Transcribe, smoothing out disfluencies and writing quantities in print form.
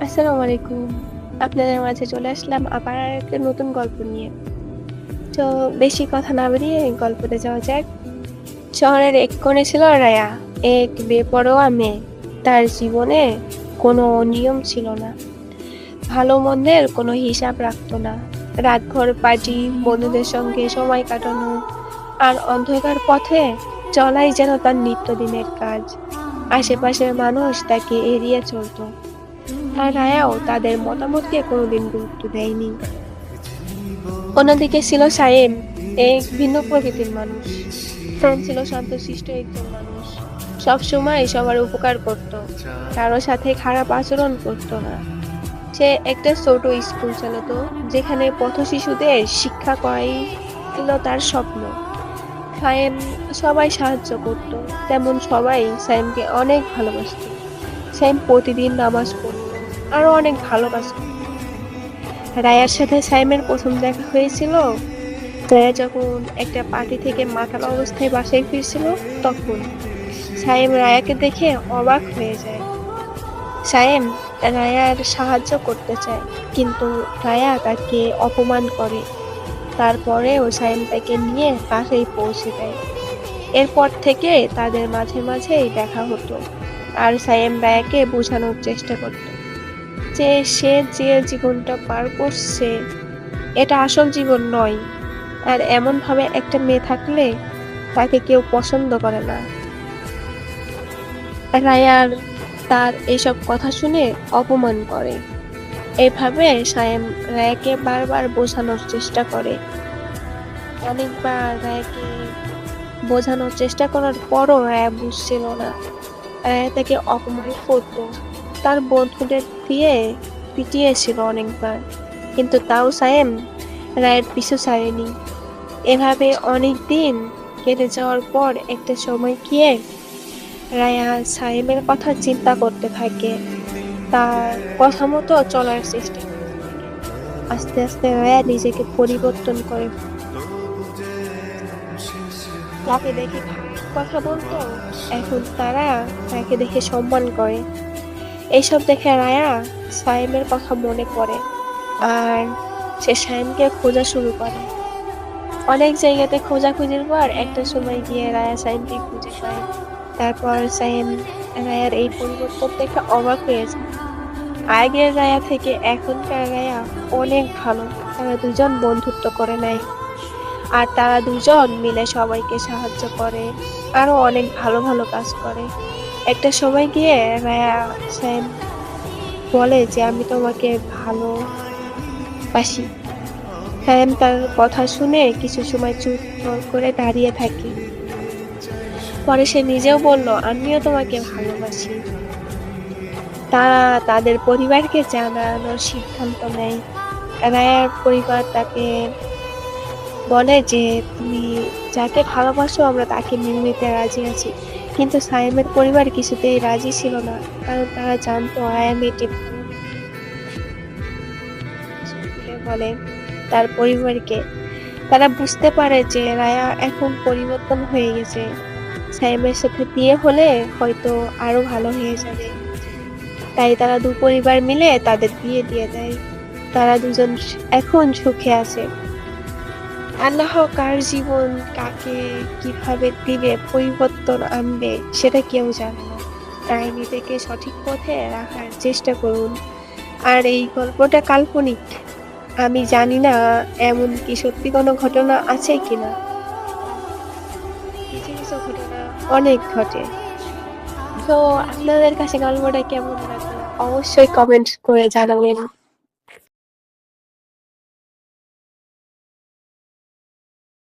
আসসালামু আলাইকুম। আপনাদের মাঝে চলে আসলাম আবার আরেকটা নতুন গল্প নিয়ে। তো বেশি কথা না বাড়িয়ে গল্পতে যাওয়া যাক। শহরের এক কোণে ছিল রায়া, এক বেপরোয়া মেয়ে। তার জীবনে কোনো নিয়ম ছিল না। ভালো মন্দের কোনো হিসাব রাখতো না। রাতভর পার্টি, বন্ধুদের সঙ্গে সময় কাটানো আর অন্ধকার পথে চলাই যেন তার নিত্যদিনের কাজ। আশেপাশের মানুষ তাকে এড়িয়ে চলতো। আর রায়াও তাদের মতামতকে কোনোদিন গুরুত্ব দেয়নি। অন্যদিকে ছিল সায়েম, এক ভিন্ন প্রকৃতির মানুষ। সায়েম ছিল শান্তশিষ্ট একজন মানুষ। সবসময় সবার উপকার করত, কারো সাথে খারাপ আচরণ করতো না। সে একটা ছোট স্কুল চালাতো, যেখানে পথ শিশুদের শিক্ষা করাই ছিল তার স্বপ্ন। সায়েম সবাই সাহায্য করত, তেমন সবাই সায়েমকে অনেক ভালোবাসত। সায়েম প্রতিদিন নামাজ পড়ত, আরো অনেক ভালো কাজ করত। রায়ার সাথে সাইমের প্রথম দেখা হয়েছিল রায়া যখন একটা পার্টি থেকে মাতাল অবস্থায় বাসায় ফিরছিল। তখন সাইম রায়াকে দেখে অবাক হয়ে যায়। সাইম রায়ার সাহায্য করতে চায়, কিন্তু রায়া তাকে অপমান করে। তারপরেও সাইম তাকে নিয়ে বাসায় পৌঁছে দেয়। এরপর থেকে তাদের মাঝে মাঝেই দেখা হতো, আর সাইম রায়াকে বোঝানোর চেষ্টা করত যে সে যে জীবনটা পার করছে এটা আসল জীবন নয়, আর এমন ভাবে একটা মেয়ে থাকলে তাকে কেউ পছন্দ করে না। রায়ার তার এসব কথা শুনে অপমান করে। এভাবে সায়েম রায়াকে বারবার বোঝানোর চেষ্টা করে। অনেকবার রায়াকে বোঝানোর চেষ্টা করার পরও রায়া বুঝছিল না। রায়া তাকে অপমান করত, তার বন্ধুদের দিয়ে পিটিয়েছিল অনেকবার, কিন্তু তাও সায়েম রায়ের পিছু ছাড়েনি। এভাবে অনেক দিন কেটে যাওয়ার পর একটা সময় গিয়ে রায়া সায়েমের কথা চিন্তা করতে থাকে, তার কথা মতো চলার চেষ্টা করতে থাকে। আস্তে আস্তে রায়া নিজেকে পরিবর্তন করে। তাকে দেখে কথা বলতো, এখন তারা তাকে দেখে সম্মান করে। এইসব দেখে রায়া সায়েমের কথা মনে পড়ে, আর সে সায়েমকে খোঁজা শুরু করে। অনেক জায়গাতে খোঁজাখুঁজির পর একটা সময় গিয়ে রায়া সায়েমকে খুঁজে পায়। তারপর সায়েম রায়ার এই পরিবর্তন দেখে অবাক হয়ে যায়। আগের রায়া থেকে এখনকার রায়া অনেক ভালো। তারা দুজন বন্ধুত্ব করে নেয়, আর তারা দুজন মিলে সবাইকে সাহায্য করে, আরো অনেক ভালো ভালো কাজ করে। একটা সময় গিয়ে রায়া সায়েম বলে যে আমি তোমাকে ভালোবাসি। সায়েম তার কথা শুনে কিছু সময় চুপ করে দাঁড়িয়ে থাকে। পরে সে নিজেও বলল, আমিও তোমাকে ভালোবাসি। তারা তাদের পরিবারকে জানানোর সিদ্ধান্ত নেয়। রায়ার পরিবার তাকে বলে যে তুমি যাকে ভালোবাসো আমরা তাকে মেনে নিতে রাজি আছি, কিন্তু সায়েমের পরিবার কিছুতেই রাজি ছিল না, কারণ তারা জানতো রায়া মেয়েটি বলে তার পরিবারকে। তারা বুঝতে পারে যে রায়া এখন পরিবর্তন হয়ে গেছে, সাইমের সাথে বিয়ে হলে হয়তো আরো ভালো হয়ে যাবে। তাই তারা দু পরিবার মিলে তাদের বিয়ে দিয়ে দেয়। তারা দুজন এখন সুখে আছে। আল্লাহ কার জীবন কাকে কিভাবে দিবে, পরিবর্তন আনবে, সেটা কেউ জানে না। তাই নিজেকে সঠিক পথে রাখার চেষ্টা করুন। আর এই গল্পটা কাল্পনিক, আমি জানি না এমন কি সত্যি কোনো ঘটনা আছে কিনা। কিছু কিছু ঘটনা অনেক ঘটে। তো আপনাদের কাছে গল্পটা কেমন লাগলো অবশ্যই কমেন্ট করে জানাবেন।